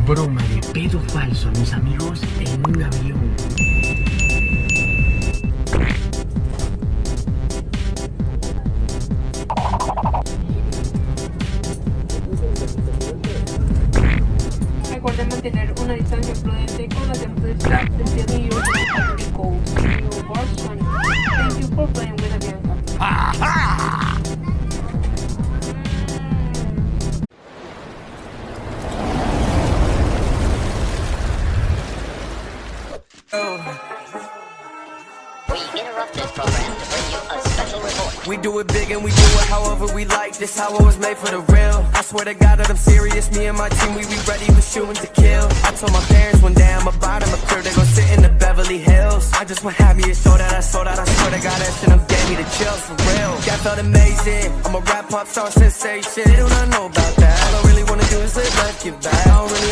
Broma de pedo falso a mis amigos en un avión. Recuerden mantener una distancia prudente con las demás staff desde New York to Go. See you, Boston. Thank you for playing with Avion. We interrupt this program to bring you a special report. We do it big and we do it however we like. This how it was made for the real. I swear to God that I'm serious. Me and my team, we be ready with shooting to kill. I told my parents one day I'm about them a crib. They gon' sit in the Beverly Hills. I just went happy and so that I saw that. I swear to God that shit done gave me the chills for real. That felt amazing. I'm a rap pop star sensation. They do not know about that. All I really wanna do is live life, give back. I don't really